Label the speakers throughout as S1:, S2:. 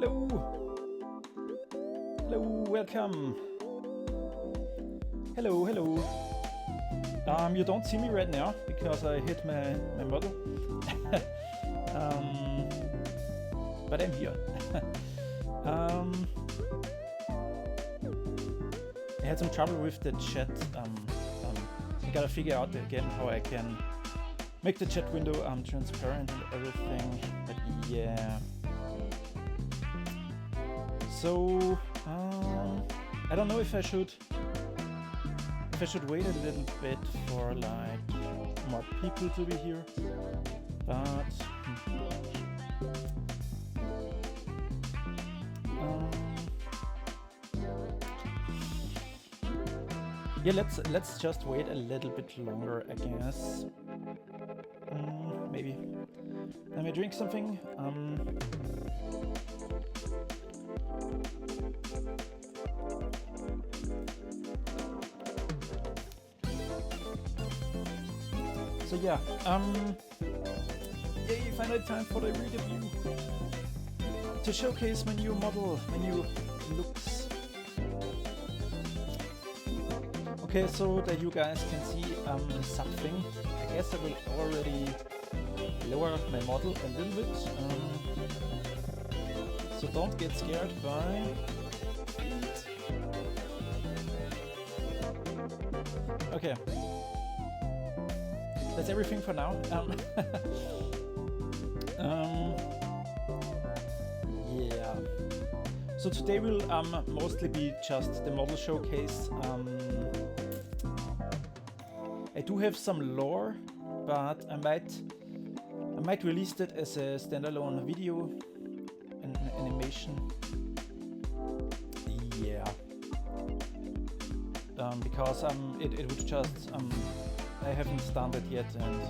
S1: Hello! Hello, welcome! Hello, hello! You don't see me right now because I hit my model. But I'm here. I had some trouble with the chat. I gotta figure out again how I can make the chat window transparent and everything. But yeah. So I don't know if I should wait a little bit for like more people to be here, but yeah, let's just wait a little bit longer, I guess. Maybe. Let me drink something. So yeah, yay, finally time for the REDEBUT to showcase my new model, my new looks. Okay, so that you guys can see something, I guess I will already lower my model a little bit, so don't get scared by it. Okay. That's everything for now. Yeah. So today will mostly be just the model showcase. I do have some lore, but I might release it as a standalone video, an animation. Yeah. Because it would just I haven't done that yet, and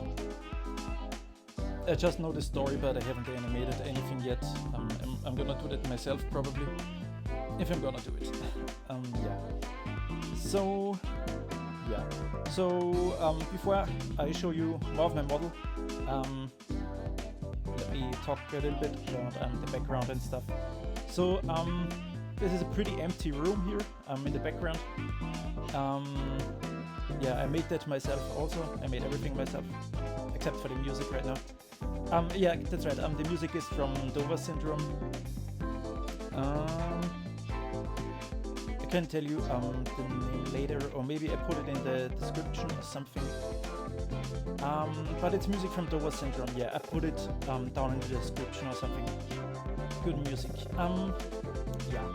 S1: I just know the story, but I haven't animated anything yet. I'm gonna do that myself probably, if I'm gonna do it. Yeah. So yeah. So before I show you more of my model, let me talk a little bit about the background and stuff. So this is a pretty empty room here. In the background. Yeah, I made that myself also. I made everything myself, except for the music right now. Yeah, that's right. The music is from Dova Syndrome. I can tell you the name later, or maybe I put it in the description or something. But it's music from Dova Syndrome. Yeah, I put it down in the description or something. Good music. Yeah.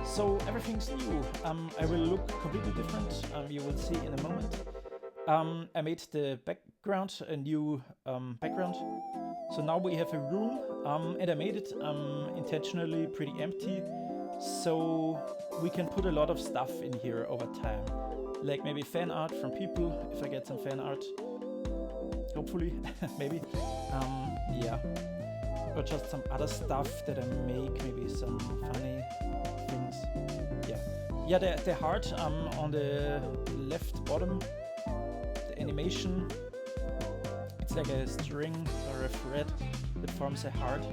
S1: So everything's new. I will look completely different. You will see in a moment. I made the background a new background. So now we have a room, and I made it intentionally pretty empty, so we can put a lot of stuff in here over time, like maybe fan art from people if I get some fan art. Hopefully, maybe. Yeah, or just some other stuff that I make, maybe some funny. Yeah, the heart on the left bottom, the animation, it's like a string or a thread that forms a heart.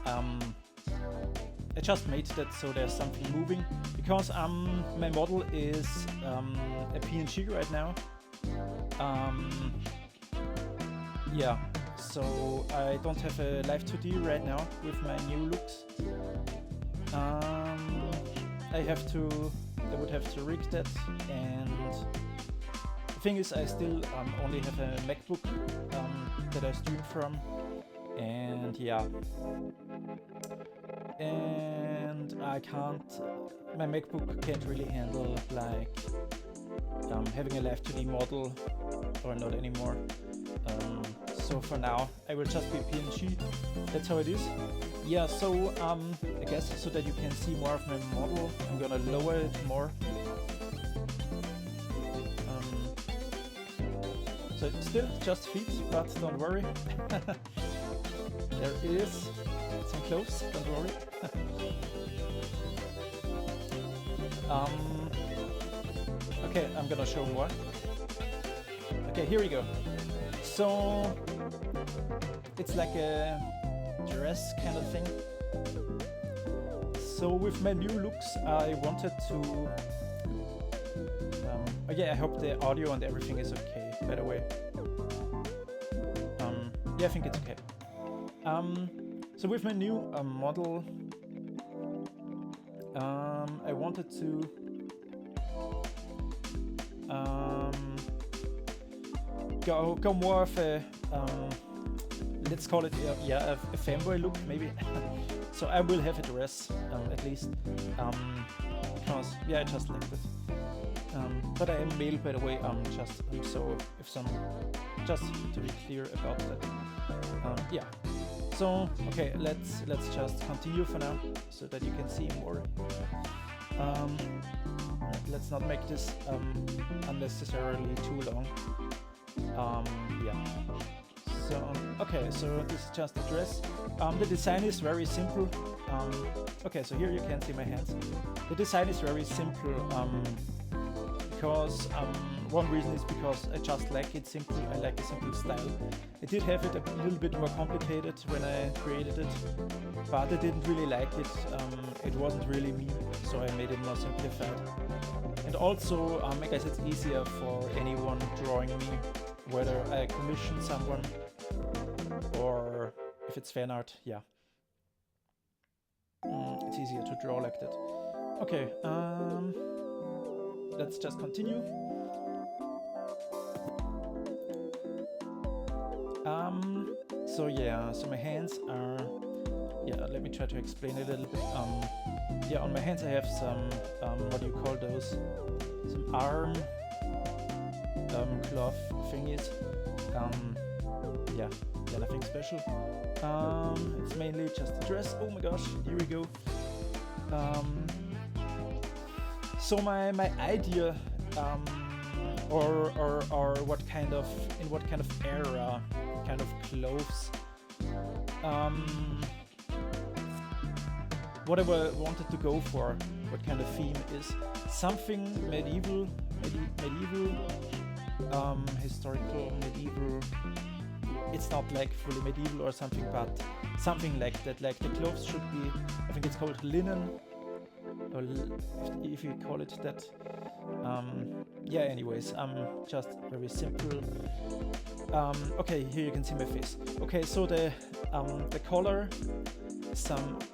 S1: I just made that so there's something moving, because my model is a PNG right now. Yeah, so I don't have a live 2D right now with my new looks. I would have to rig that, and the thing is I still only have a MacBook that I stream from, and yeah, and my MacBook can't really handle like having a live 2D model, or not anymore. So for now I will just be PNG, that's how it is. Yeah, so I guess so that you can see more of my model, I'm gonna lower it more. So it's still just feet, but don't worry. There is some clothes, don't worry. Okay, I'm gonna show more. Okay, here we go. So it's like a dress kind of thing. so with my new looks, I wanted to... oh yeah, I hope the audio and everything is okay, by the way. Yeah, I think it's okay. So with my new model, I wanted to go more of a let's call it a fanboy look maybe. So I will have a dress at least because yeah, I just liked it. But I am male, by the way. So if some, just to be clear about that. Yeah. So okay, let's just continue for now so that you can see more. Let's not make this unnecessarily too long. Yeah. So okay, so this is just a dress. The design is very simple. Okay, so here you can see my hands. The design is very simple because one reason is because I just like it simple. I like a simple style. I did have it a little bit more complicated when I created it, but I didn't really like it. It wasn't really me, so I made it more simplified. And also, I guess it's easier for anyone drawing me, whether I commission someone or if it's fan art, yeah. It's easier to draw like that. Okay, let's just continue. So yeah, so my hands are, yeah, let me try to explain it a little bit. Yeah, on my hands I have some, what do you call those? Some arm cloth thingies. Yeah, nothing special. It's mainly just a dress. Oh my gosh, here we go. So my idea, or what kind of, in what kind of era, kind of clothes, what I wanted to go for, what kind of theme is something medieval, historical, medieval. It's not like fully medieval or something, but something like that. Like the clothes should be, I think it's called linen, or if you call it that. Yeah, anyways, just very simple. Okay, here you can see my face. Okay, so the color,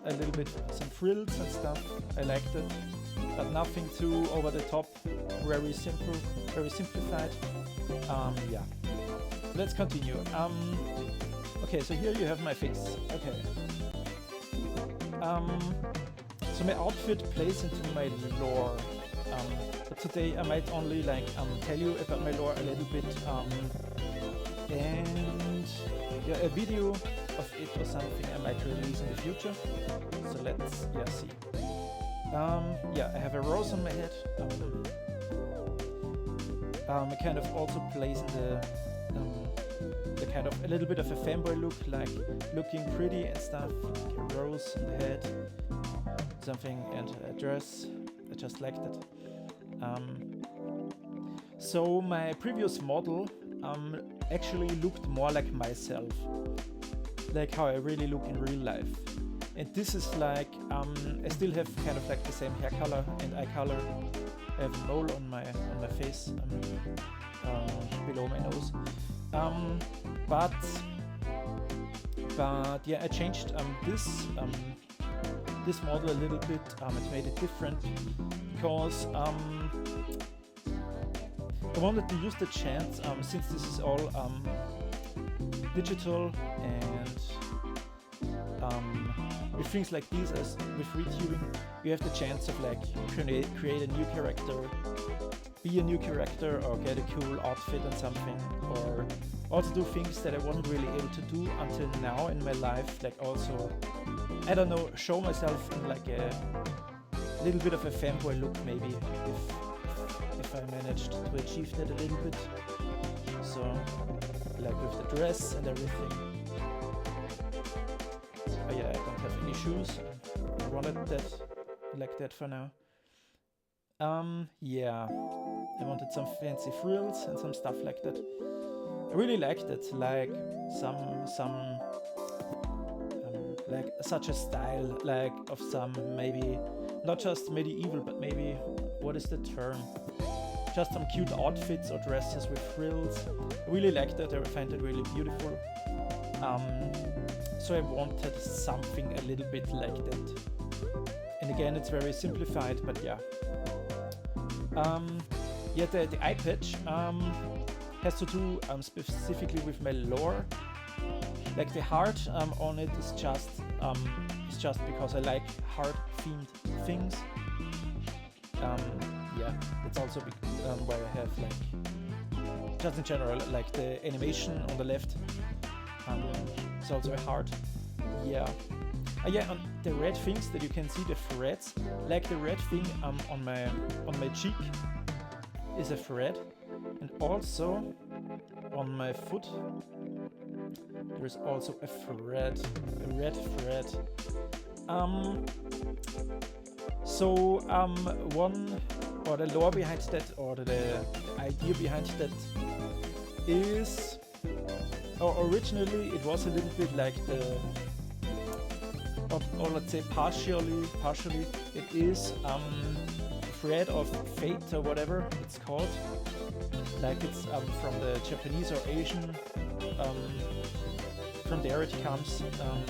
S1: a little bit, some frills and stuff. I liked it, but nothing too over the top. Very simple, very simplified. Yeah. Let's continue. Okay, so here you have my face. Okay. So my outfit plays into my lore. But today I might only like tell you about my lore a little bit. And yeah, a video of it or something I might release in the future. So let's see. Yeah, I have a rose on my head. It kind of also plays in the kind of a little bit of a fanboy look, like looking pretty and stuff, like a rose on the head, something, and a dress. I just liked it. So my previous model actually looked more like myself, like how I really look in real life. And this is like, I still have kind of like the same hair color and eye color. I have a mole on my face, below my nose. But yeah, I changed this model a little bit. It made it different because I wanted to use the chance, since this is all digital and with things like these, as with retubing, you have the chance of like create a new character, be a new character, or get a cool outfit and something, or also do things that I wasn't really able to do until now in my life, like also, I don't know, show myself in like a little bit of a fanboy look maybe, if I managed to achieve that a little bit. So, like with the dress and everything. Oh yeah, I don't have any shoes. I wanted that, like that for now. Yeah, I wanted some fancy frills and some stuff like that. I really liked it, like some like such a style, like of some maybe not just medieval, but maybe what is the term? Just some cute outfits or dresses with frills. I really liked it. I find it really beautiful. So I wanted something a little bit like that. And again, it's very simplified, but yeah. Yeah, the eye patch has to do specifically with my lore. Like the heart on it is just because I like heart-themed things. Yeah, it's also why I have like, just in general, like the animation on the left. It's also a heart. Yeah. Yeah, on the red things that you can see, the threads, like the red thing on my cheek is a thread, and also on my foot there is also a thread, a red thread. One, or the lore behind that, or the idea behind that is, or originally it was a little bit like the, or let's say partially it is thread of fate or whatever it's called. Like it's from the Japanese or Asian, from there it comes, from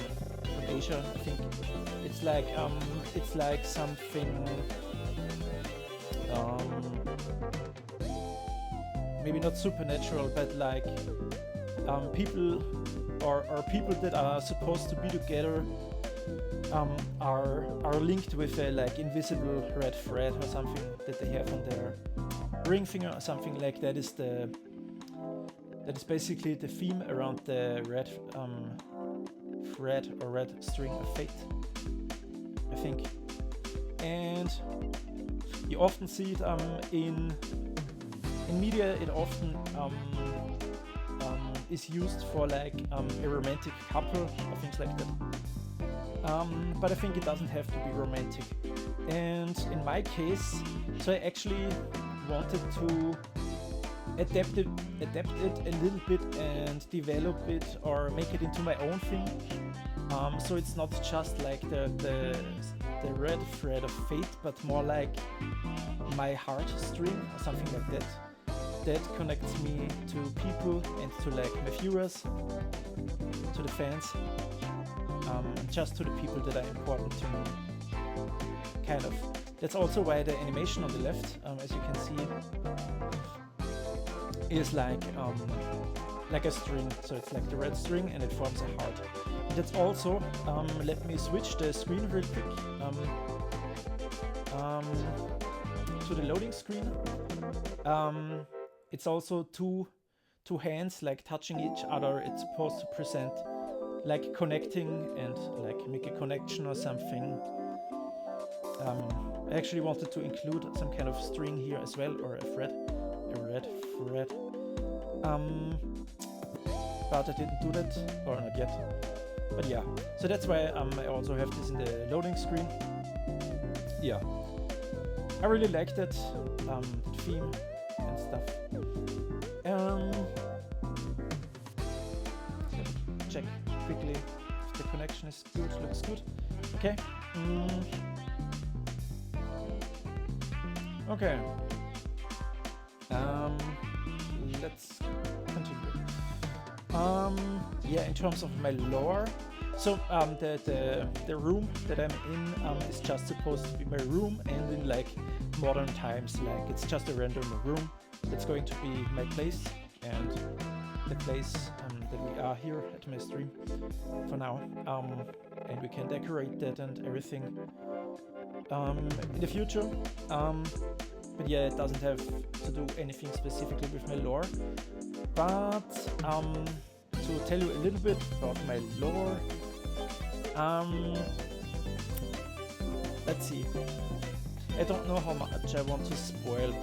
S1: Asia, I think. It's like something, maybe not supernatural, but like people or people that are supposed to be together are linked with a like invisible red thread or something that they have on their ring finger or something like that. That is basically the theme around the red thread or red string of fate, I think. And you often see it in media. It often is used for like a romantic couple or things like that. But I think it doesn't have to be romantic. And in my case, so I actually wanted to adapt it a little bit and develop it or make it into my own thing. So it's not just like the red thread of fate, but more like my heart string or something like that. That connects me to people and to like my viewers, to the fans, just to the people that are important to me. Kind of. That's also why the animation on the left, as you can see, is like a string. So it's like the red string and it forms a heart. And that's also, let me switch the screen real quick to the loading screen. It's also two hands like touching each other. It's supposed to present like connecting and like make a connection or something. I actually wanted to include some kind of string here as well, or a red thread. But I didn't do that, or not yet. But yeah, so that's why I also have this in the loading screen. Yeah, I really like that theme and stuff. Check quickly if the connection is good. Looks good. Okay. Okay. Let's continue. Yeah, in terms of my lore, so the room that I'm in is just supposed to be my room, and in like modern times, like it's just a random room that's going to be my place and the place that we are here at my stream for now, and we can decorate that and everything in the future. But yeah, it doesn't have to do anything specifically with my lore. But to tell you a little bit about my lore, let's see. I don't know how much I want to spoil.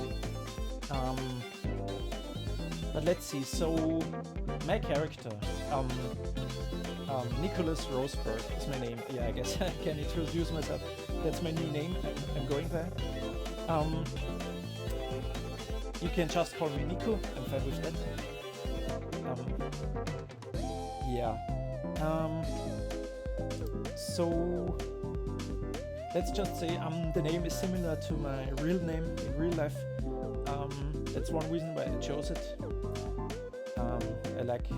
S1: But let's see. So my character, Nikolas Roseburg is my name. Yeah, I guess I can introduce myself. That's my new name I'm going by. You can just call me Nico, I'm fine with that. So let's just say the name is similar to my real name in real life. That's one reason why I chose it. I like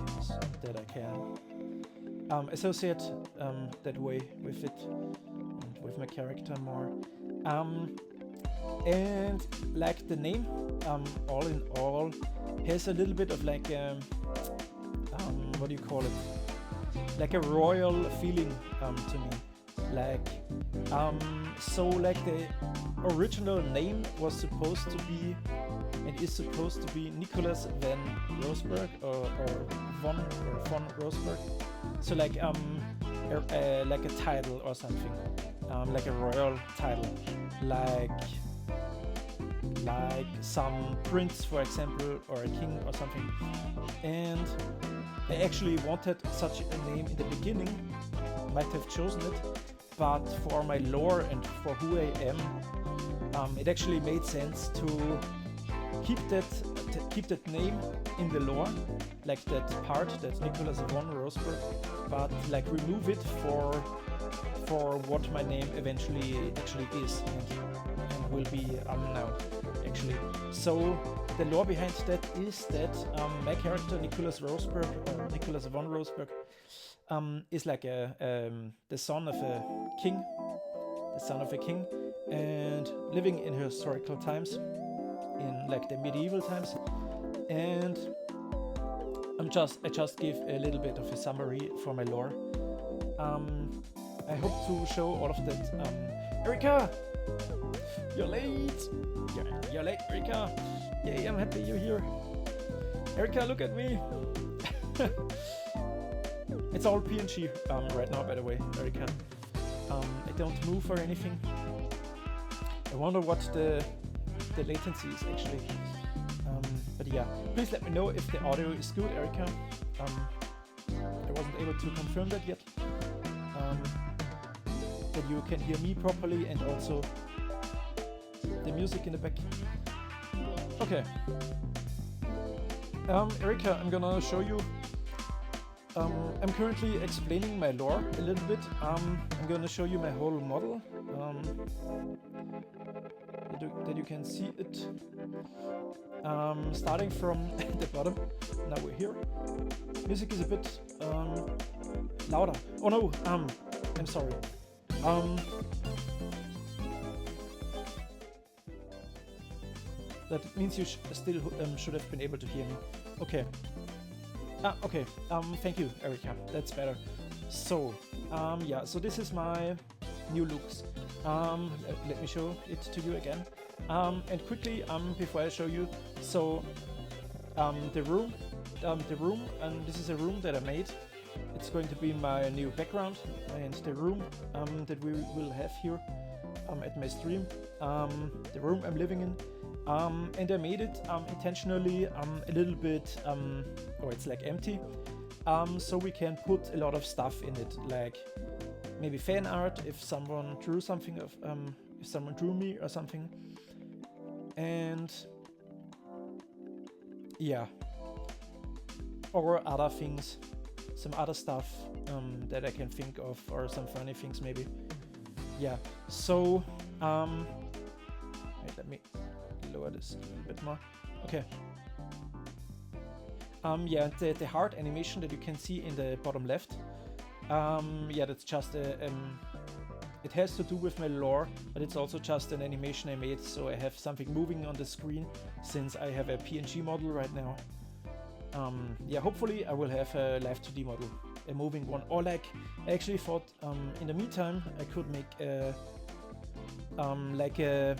S1: that I can associate that way with it, with my character more. And like the name, all in all, has a little bit of like what do you call it? Like a royal feeling to me. Like so like the original name was supposed to be and is supposed to be Nikolas van Roseburg or von Roseburg. So like like a title or something, like a royal title, like some prince, for example, or a king or something. And I actually wanted such a name in the beginning, might have chosen it, but for my lore and for who I am, it actually made sense to keep that name in the lore, like that part, that Nikolas von Roseburg, but like remove it for what my name eventually actually is and will be now actually. So the lore behind that is that my character Nikolas Roseburg, or Nikolas von Roseburg, is like the son of a king, and living in historical times, in like the medieval times. And I just give a little bit of a summary for my lore. I hope to show all of that. Erika, you're late. You're late, Erika. Yay, I'm happy you're here. Erika, look at me. It's all PNG right now, by the way, Erika. I don't move or anything. I wonder what the latency is actually. But yeah, please let me know if the audio is good, Erika. I wasn't able to confirm that yet. That you can hear me properly and also the music in the back. Okay. Erika, I'm gonna show you. I'm currently explaining my lore a little bit. I'm gonna show you my whole model. That you can see it. Starting from the bottom. Now we're here. Music is a bit louder. Oh no, I'm sorry. That means you still should have been able to hear me. Okay. Okay. Thank you, Erika. That's better. So, yeah. So this is my new looks. Let me show it to you again. And quickly, before I show you, so the room, and this is a room that I made. It's going to be my new background, and the room that we will have here at my stream, the room I'm living in. And I made it intentionally a little bit, or it's like empty, so we can put a lot of stuff in it, like maybe fan art if someone drew something of, if someone drew me or something, and yeah, or other things, some other stuff that I can think of, or some funny things maybe. Yeah, so wait, let me lower this a little bit more. Okay. Yeah, the heart animation that you can see in the bottom left, yeah, that's just it has to do with my lore, but it's also just an animation I made, so I have something moving on the screen since I have a PNG model right now. Yeah, hopefully I will have a live 2D model, a moving one, or like I actually thought in the meantime I could make a like a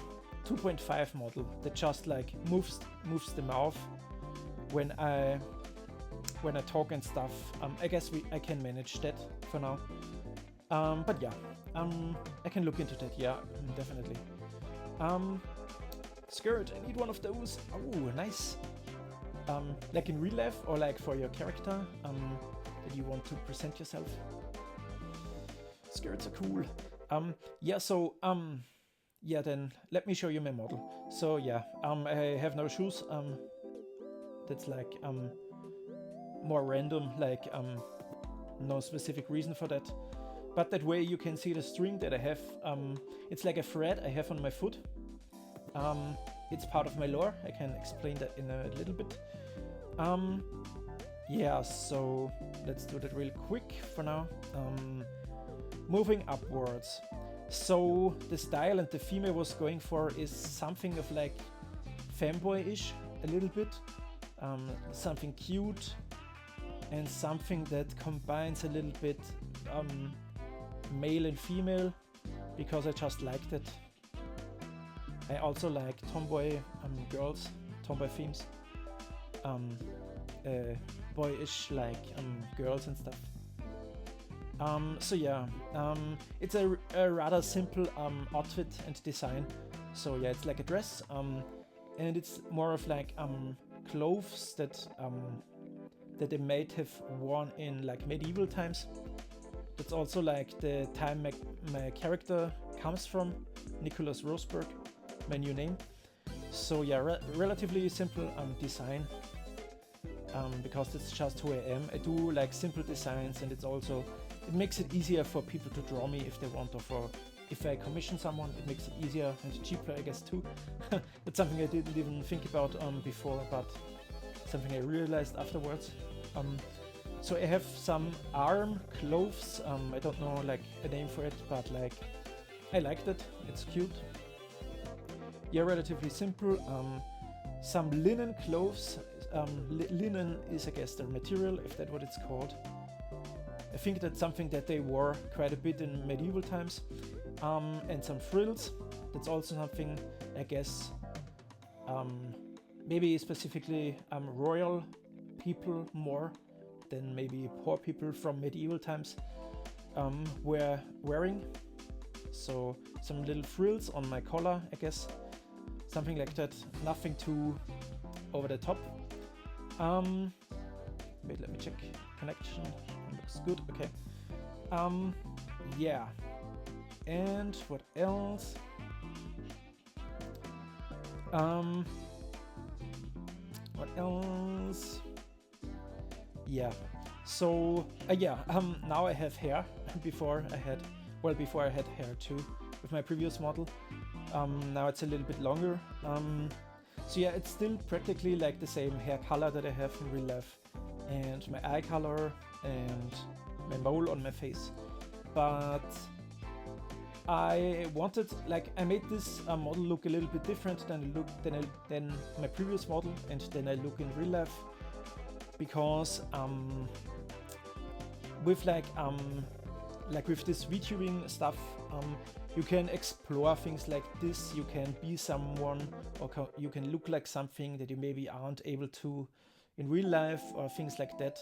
S1: 2.5 model that just like moves the mouth when I talk and stuff. I guess I can manage that for now. But yeah, I can look into that. Yeah, definitely. Skirt, I need one of those. Oh, nice. Like in real life, or like for your character that you want to present yourself. Skirts are cool. Yeah. So yeah, then let me show you my model. So yeah, I have no shoes. That's like more random, like no specific reason for that. but that way you can see the string that I have. It's like a thread I have on my foot. It's part of my lore. I can explain that in a little bit. Yeah, so let's do that real quick for now. Moving upwards. So the style and the theme I was going for is something of like fanboy-ish, a little bit. Something cute and something that combines a little bit male and female, because I just liked it. I also like tomboy girls, tomboy themes, boyish like girls and stuff. So yeah, it's a rather simple outfit and design. So yeah, it's like a dress, and it's more of like clothes that they might have worn in like medieval times. That's also like the time my character comes from, Nikolas Roseburg, my new name. So yeah, relatively simple design, because it's just who I am. I do like simple designs, and it makes it easier for people to draw me if they want, or for if I commission someone, it makes it easier and cheaper, I guess, too. That's something I didn't even think about before, but something I realized afterwards. So I have some arm clothes. I don't know like a name for it, but like I liked it. It's cute. Yeah, relatively simple. Some linen clothes. Linen is, I guess, the material, if that's what it's called. I think that's something that they wore quite a bit in medieval times. And some frills. That's also something, I guess, maybe specifically royal people more than maybe poor people from medieval times were wearing. So some little frills on my collar, I guess, something like that. Nothing too over the top. Wait, let me check connection. Looks good. Okay. Yeah. And what else? What else? Yeah. So yeah. Now I have hair. Before I had hair too with my previous model. Now it's a little bit longer. So yeah, it's still practically like the same hair color that I have in real life, and my eye color and my mole on my face. But I wanted, like, I made this model look a little bit different than my previous model and than I look in real life, because with with this VTubing stuff, you can explore things like this. You can be someone, or you can look like something that you maybe aren't able to in real life, or things like that.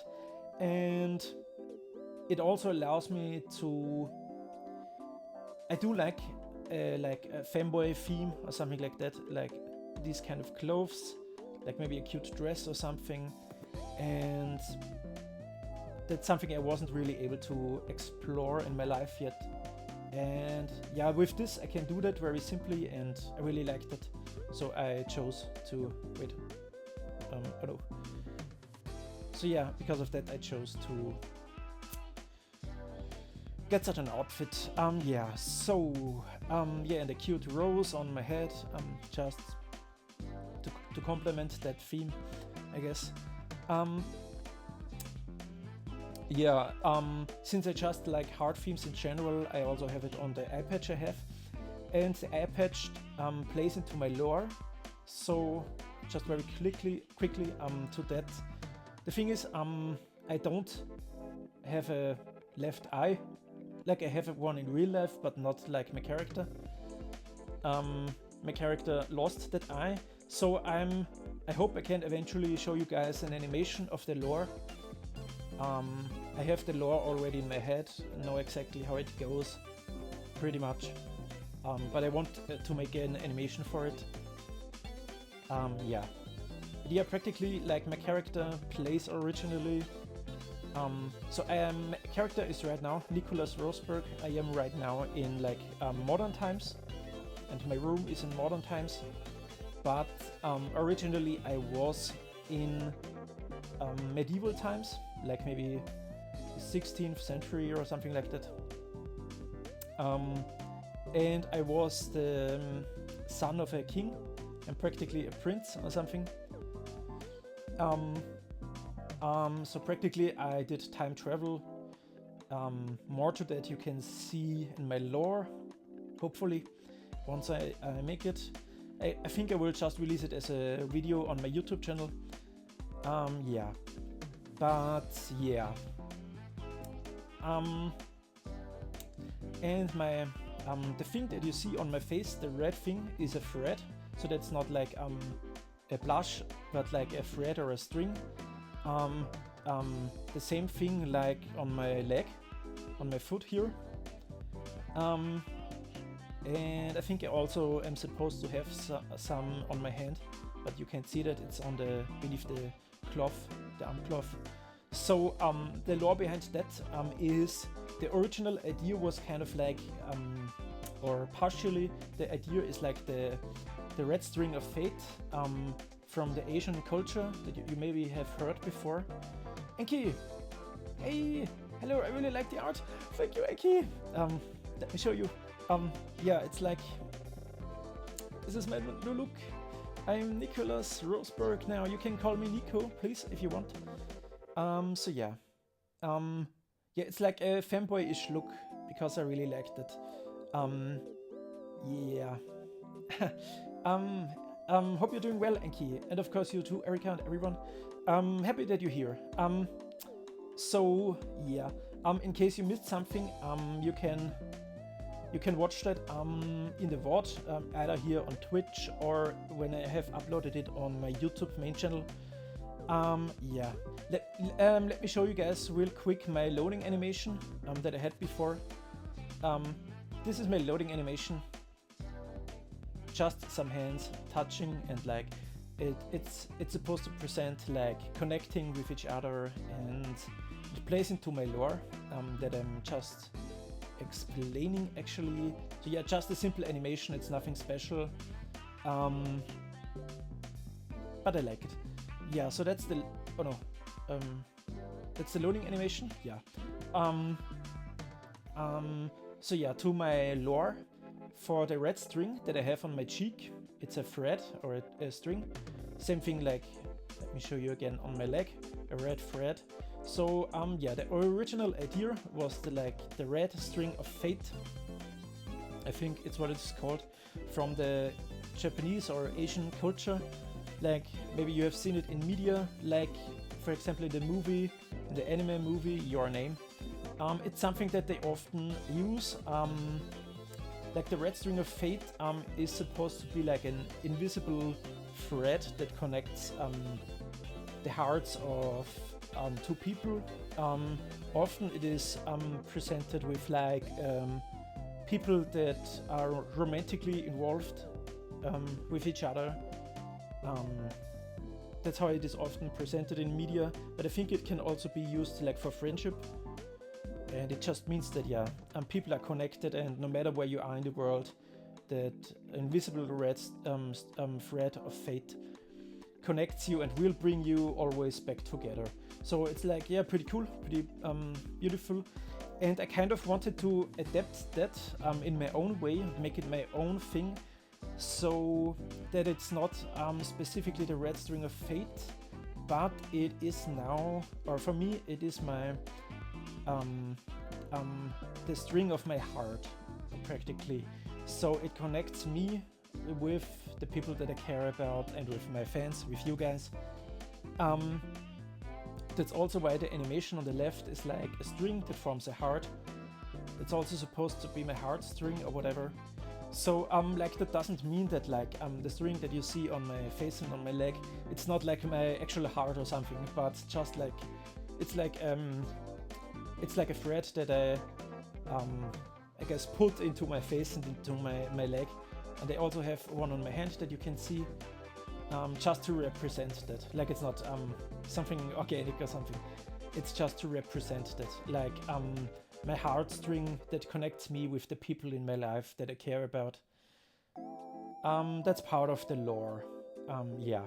S1: And it also allows me to, I do like a fanboy theme or something like that, like these kind of clothes, like maybe a cute dress or something. And that's something I wasn't really able to explore in my life yet. And yeah, with this I can do that very simply, and I really liked it. So I chose to, wait, oh no. So yeah, because of that I chose to get such an outfit. Yeah, so yeah, and a cute rose on my head, just to complement that theme, I guess. Yeah, since I just like heart themes in general, I also have it on the eye patch I have, and the eye patch plays into my lore. So just very quickly to that. The thing is, I don't have a left eye. Like I have one in real life, but not like my character. My character lost that eye, so I hope I can eventually show you guys an animation of the lore. I have the lore already in my head, know exactly how it goes, pretty much. But I want to make an animation for it. Yeah. Yeah, practically like my character plays originally. So my character is right now Nikolas Roseburg. I am right now in like modern times, and my room is in modern times. But originally I was in medieval times, like maybe 16th century or something like that. and I was the son of a king and practically a prince or something. So practically I did time travel. More to that you can see in my lore, hopefully, once I make it. I think I will just release it as a video on my YouTube channel. Yeah, but yeah. And my the thing that you see on my face, the red thing, is a thread. So that's not like a blush, but like a thread or a string. The same thing like on my leg, on my foot here. And I think I also am supposed to have some on my hand, but you can't see that, it's on the beneath the cloth, the arm cloth. So the lore behind that is the original idea was kind of like, or partially the idea is like the red string of fate from the Asian culture that you maybe have heard before. Enki! Hey! Hello, I really like the art! Thank you, Enki! Let me show you. Yeah, it's like, this is my new look. I'm Nikolas Roseburg now. You can call me Nico, please, if you want. So yeah. Yeah, it's like a fanboy-ish look, because I really liked it. Yeah. Hope you're doing well, Enki. And of course you too, Erika and everyone. Happy that you're here. So yeah. In case you missed something, you can watch that in the VOD, either here on Twitch or when I have uploaded it on my YouTube main channel. Yeah, let me show you guys real quick my loading animation that I had before. This is my loading animation. Just some hands touching, and like it's supposed to present like connecting with each other, and it plays into my lore that I'm just explaining actually. So yeah, just a simple animation, it's nothing special, but I like it. Yeah, so that's the, oh no, that's the loading animation. Yeah. So yeah, to my lore, for the red string that I have on my cheek, it's a thread or a string. Same thing, like, let me show you again on my leg, a red thread. So yeah, the original idea was the red string of fate. I think it's what it's called, from the Japanese or Asian culture. Like maybe you have seen it in media, like for example in the movie, in the anime movie Your Name. It's something that they often use. Like the red string of fate is supposed to be like an invisible thread that connects the hearts of two people. Often it is presented with like people that are romantically involved with each other. That's how it is often presented in media, but I think it can also be used like for friendship. And it just means that yeah, people are connected, and no matter where you are in the world, that invisible red thread of fate connects you and will bring you always back together. So it's like, yeah, pretty cool, pretty beautiful. And I kind of wanted to adapt that in my own way, make it my own thing, so that it's not specifically the red string of fate, but it is now, or for me, it is my the string of my heart, practically. So it connects me with the people that I care about and with my fans, with you guys. That's also why the animation on the left is like a string that forms a heart. It's also supposed to be my heart string or whatever. So like that doesn't mean that like the string that you see on my face and on my leg, it's not like my actual heart or something, but just like it's like a thread that I guess put into my face and into my leg. And I also have one on my hand that you can see, just to represent that. Like it's not something organic or something. It's just to represent that. Like my heartstring that connects me with the people in my life that I care about. That's part of the lore. Yeah.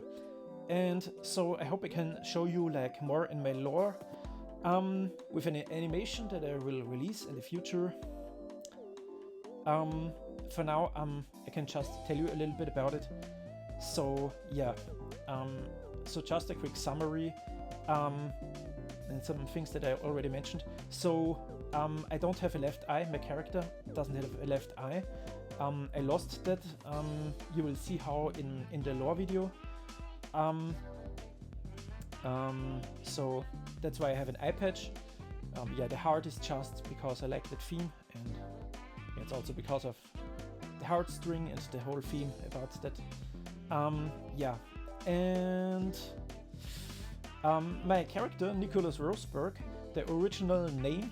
S1: And so I hope I can show you like more in my lore with an animation that I will release in the future. for now, I can just tell you a little bit about it. So yeah, so just a quick summary, and some things that I already mentioned. So I don't have a left eye. My character doesn't have a left eye. I lost that. You will see how in the lore video. So that's why I have an eye patch. Yeah, the heart is just because I like that theme, and it's also because of the heartstring and the whole theme about that. Yeah, and my character, Nikolas Roseburg, the original name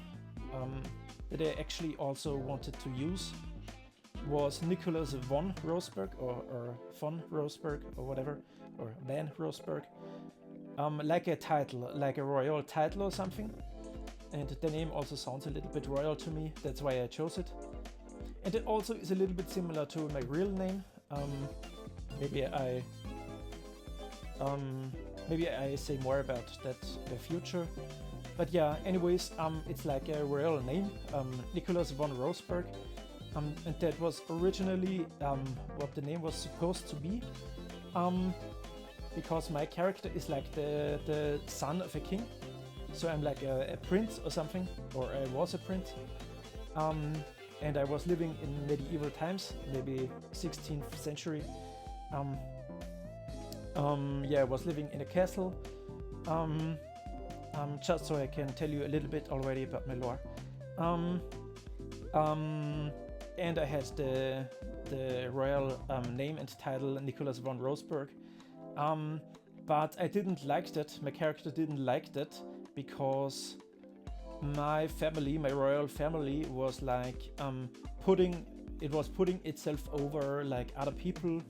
S1: that I actually also wanted to use was Nikolas von Roseburg, or von Roseburg, or whatever, or van Roseburg, like a title, like a royal title or something. And the name also sounds a little bit royal to me, that's why I chose it. And it also is a little bit similar to my real name. Maybe I say more about that in the future. But yeah, anyways, it's like a royal name, Nikolas von Roseburg. And that was originally what the name was supposed to be. Because my character is like the son of a king. So I'm like a prince or something, or I was a prince. And I was living in medieval times, maybe 16th century. Yeah, I was living in a castle. Just so I can tell you a little bit already about my lore. And I had the royal name and title Nikolas von Roseburg. But I didn't like that, my character didn't like that, because my family, my royal family, was like putting itself over like other people,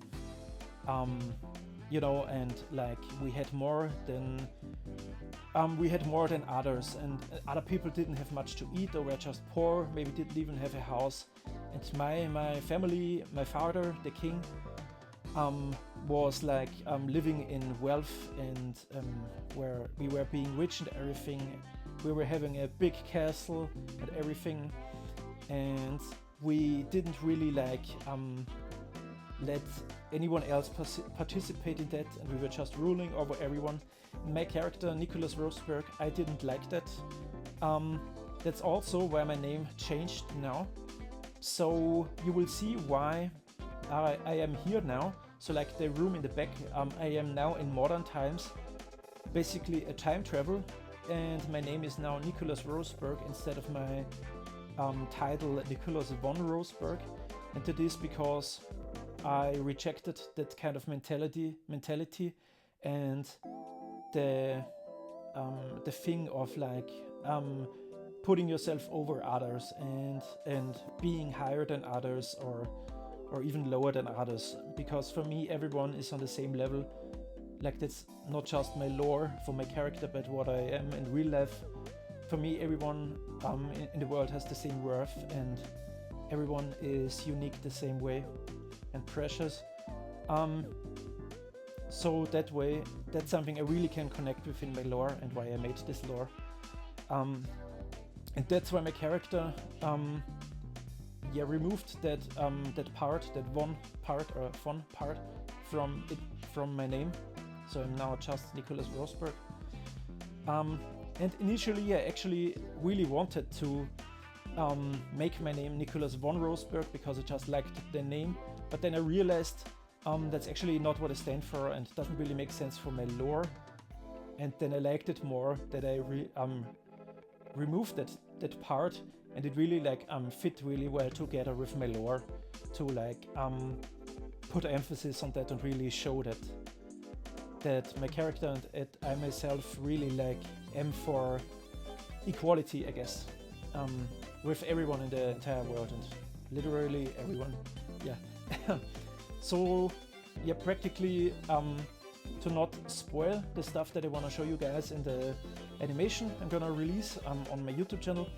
S1: you know, and like we had more than others, and other people didn't have much to eat or were just poor, maybe didn't even have a house. And my family, my father, the king, was like living in wealth, and where we were being rich and everything. We were having a big castle and everything, and we didn't really like let anyone else participate in that, and we were just ruling over everyone. My character, Nikolas Roseburg, I didn't like that. That's also why my name changed now. So you will see why I am here now. So like the room in the back, I am now in modern times, basically a time travel, and my name is now Nikolas Roseburg instead of my title Nikolas von Roseburg. And that is because I rejected that kind of mentality and the thing of like putting yourself over others and being higher than others or even lower than others, because for me everyone is on the same level. Like that's not just my lore for my character, but what I am in real life. For me, everyone in the world has the same worth, and everyone is unique the same way and precious. So that way, that's something I really can connect with in my lore, and why I made this lore. And that's why my character removed that von part from my name. So I'm now just Nikolas Roseburg. And initially I actually really wanted to make my name Nikolas von Roseburg because I just liked the name, but then I realized that's actually not what I stand for and doesn't really make sense for my lore. And then I liked it more that I removed that part, and it really like fit really well together with my lore to like put emphasis on that and really show that my character and I myself really like am for equality, I guess, with everyone in the entire world, and literally everyone. Yeah. So yeah, practically to not spoil the stuff that I want to show you guys in the animation I'm gonna release on my YouTube channel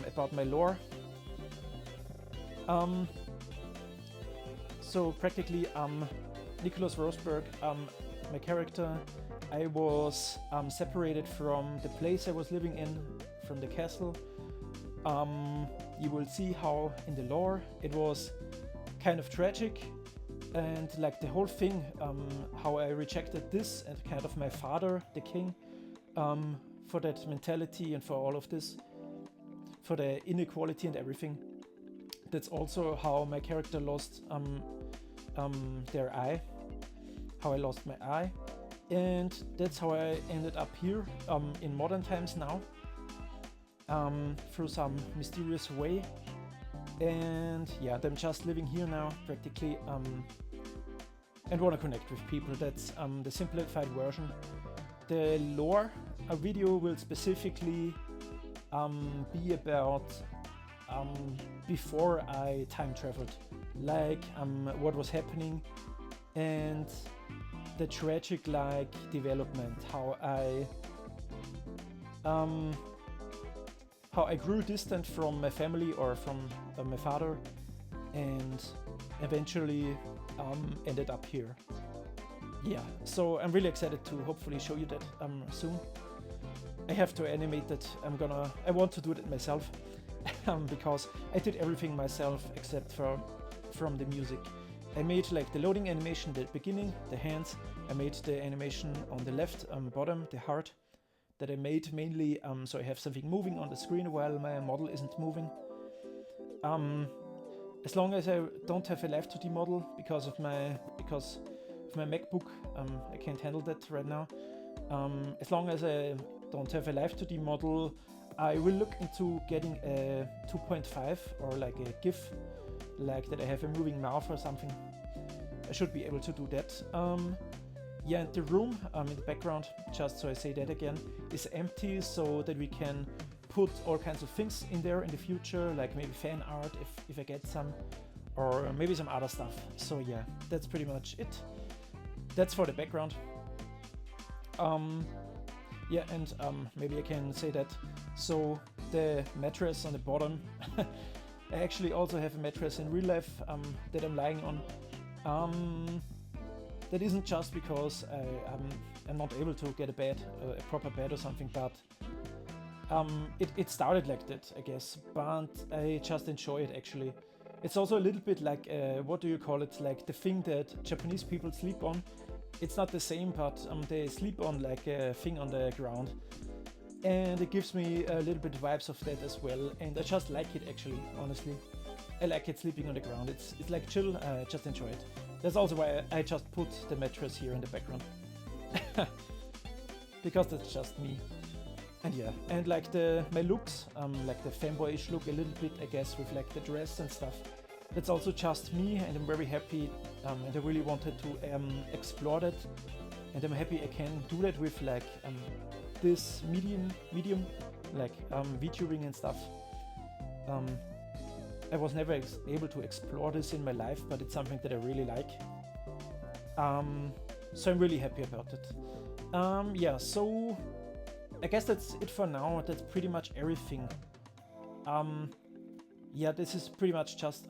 S1: about my lore. So practically Nikolas Roseburg, my character, I was separated from the place I was living in, from the castle, You will see how in the lore it was kind of tragic, and like the whole thing, how I rejected this and kind of my father, the king, for that mentality and for all of this, for the inequality and everything. That's also how my character lost their eye, how I lost my eye, and that's how I ended up here in modern times now, through some mysterious way. And yeah, I'm just living here now practically, and want to connect with people. That's the simplified version. The lore video will specifically be about before I time traveled, like what was happening and the tragic like development, how I grew distant from my family or from my father, and eventually ended up here. Yeah, so I'm really excited to hopefully show you that soon. I have to animate that. I want to do that myself because I did everything myself except from the music. I made like the loading animation at the beginning, the hands. I made the animation on the left bottom, the heart, that I made mainly so I have something moving on the screen while my model isn't moving. As long as I don't have a live 2D model because of my MacBook, I can't handle that right now. As long as I don't have a live 2D model, I will look into getting a 2.5 or like a GIF, like that I have a moving mouth or something. I should be able to do that. Yeah, and the room in the background, just so I say that again, is empty so that we can put all kinds of things in there in the future, like maybe fan art if I get some, or maybe some other stuff. So yeah, that's pretty much it. That's for the background. Yeah, and maybe I can say that. So the mattress on the bottom, I actually also have a mattress in real life that I'm lying on. That isn't just because I'm not able to get a bed, a proper bed or something, but it started like that, I guess, but I just enjoy it actually. It's also a little bit like, what do you call it, like the thing that Japanese people sleep on. It's not the same, but they sleep on like a thing on the ground. And it gives me a little bit vibes of that as well, and I just like it actually, honestly. I like it sleeping on the ground, it's like chill, I just enjoy it. That's also why I just put the mattress here in the background. Because that's just me. And yeah, and like my looks, like the fanboyish look a little bit, I guess, with like the dress and stuff. That's also just me, and I'm very happy, and I really wanted to explore that. And I'm happy I can do that with like this medium, like VTubing and stuff. I was never able to explore this in my life, but it's something that I really like. So I'm really happy about it. Yeah, so I guess that's it for now. That's pretty much everything. Yeah, this is pretty much just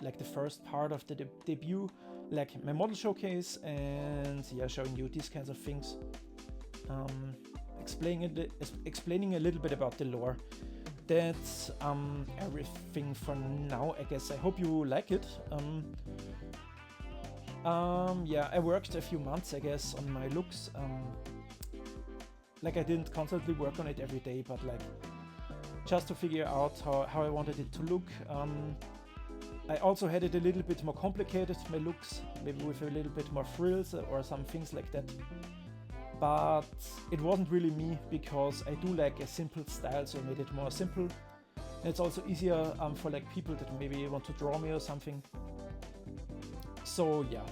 S1: like the first part of the debut, like my model showcase, and yeah, showing you these kinds of things. Explaining a little bit about the lore. That's everything for now, I guess. I hope you like it. Yeah, I worked a few months, I guess, on my looks. Like I didn't constantly work on it every day, but like just to figure out how I wanted it to look. I also had it a little bit more complicated, my looks, maybe with a little bit more frills or some things like that. But it wasn't really me, because I do like a simple style, so I made it more simple. And it's also easier for like people that maybe want to draw me or something. So yeah.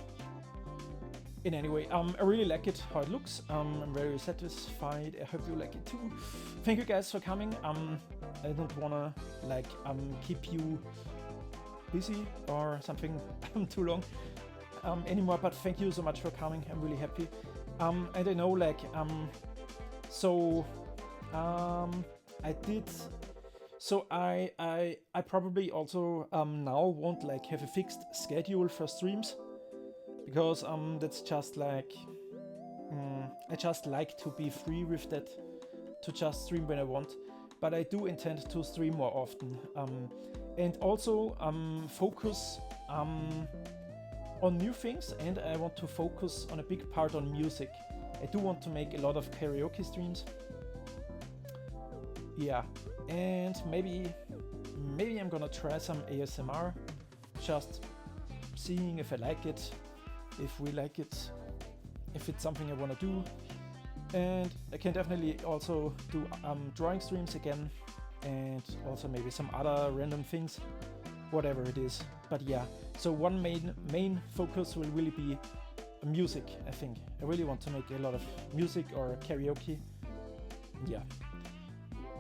S1: In any way, I really like it, how it looks. I'm very satisfied. I hope you like it too. Thank you guys for coming. I don't wanna like keep you busy or something too long anymore, but thank you so much for coming. I'm really happy. And I know like I probably also now won't like have a fixed schedule for streams, because that's just like I just like to be free with that, to just stream when I want. but I do intend to stream more often, and also focus on new things, and I want to focus on a big part on music. I do want to make a lot of karaoke streams. Yeah, and maybe I'm gonna try some ASMR, just seeing if I like it, if we like it, if it's something I wanna do. And I can definitely also do drawing streams again, and also maybe some other random things, whatever it is. But yeah, so one main focus will really be music, I think. I really want to make a lot of music or karaoke. Yeah.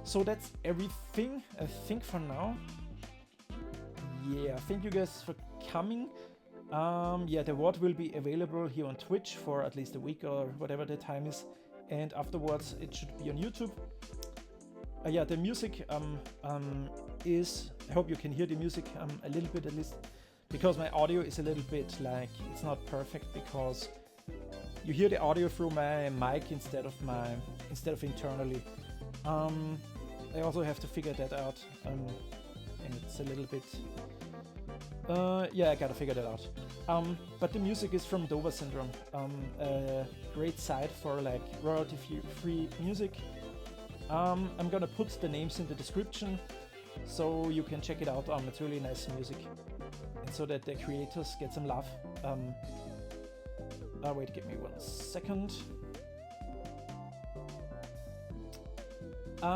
S1: So that's everything, I think, for now. Yeah, thank you guys for coming. Yeah, the VOD will be available here on Twitch for at least a week or whatever the time is, and afterwards it should be on YouTube. Yeah, the music is, I hope you can hear the music a little bit at least, because my audio is a little bit like, it's not perfect, because you hear the audio through my mic instead of internally. I also have to figure that out, and it's a little bit, yeah, I gotta figure that out. But the music is from Dova Syndrome, a great site for like royalty-free music. I'm gonna put the names in the description, so you can check it out. It's really nice music, and so that the creators get some love. Wait, give me 1 second.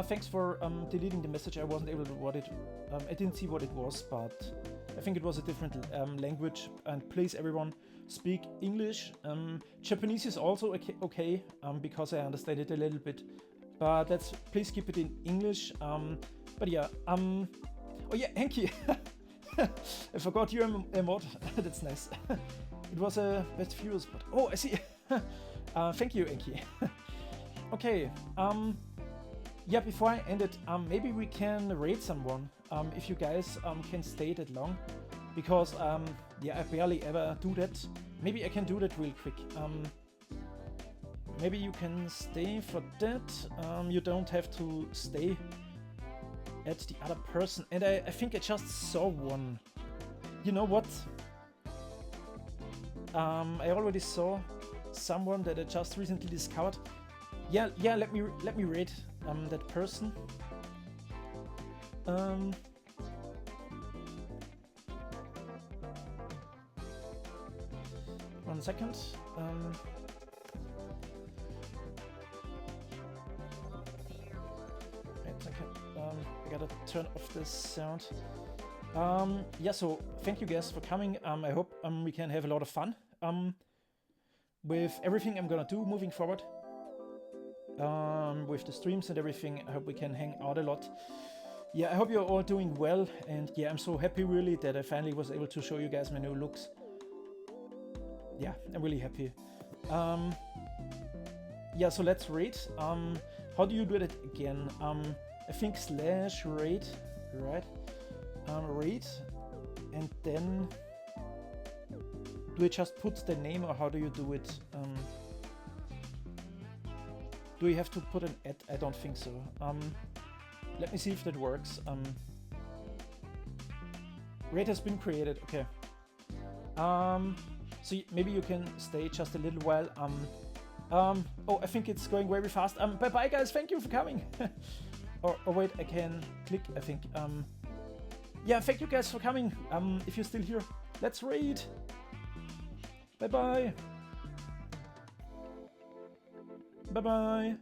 S1: Thanks for deleting the message. I wasn't able to read it. I didn't see what it was, but I think it was a different language. And please, everyone, speak English. Japanese is also okay, because I understand it a little bit. But please keep it in English. But yeah, oh yeah, Enki. I forgot you're a mod. That's nice. It was a best viewers, but oh, I see. Thank you, Enki. Okay. Yeah, before I end it, maybe we can raid someone, if you guys can stay that long, because yeah, I barely ever do that. Maybe I can do that real quick. Maybe you can stay for that. You don't have to stay at the other person. And I think I just saw one. You know what? I already saw someone that I just recently discovered. Yeah, let me raid that person. 1 second. Wait a second. I gotta turn off this sound. Yeah, so thank you guys for coming. I hope we can have a lot of fun with everything I'm gonna do moving forward. With the streams and everything. I hope we can hang out a lot. Yeah, I hope you're all doing well, and yeah, I'm so happy really that I finally was able to show you guys my new looks. Yeah, I'm really happy. Yeah, so let's raid. How do you do that again? I think /raid, right? Raid, and then do you just put the name, or how do you do it? Do you have to put an ad? I don't think so. Let me see if that works. Raid has been created. Okay. So maybe you can stay just a little while. Oh, I think it's going very fast. Bye bye guys. Thank you for coming. or wait, I can click. I think. Yeah, thank you guys for coming. If you're still here, let's raid. Bye bye. Bye bye.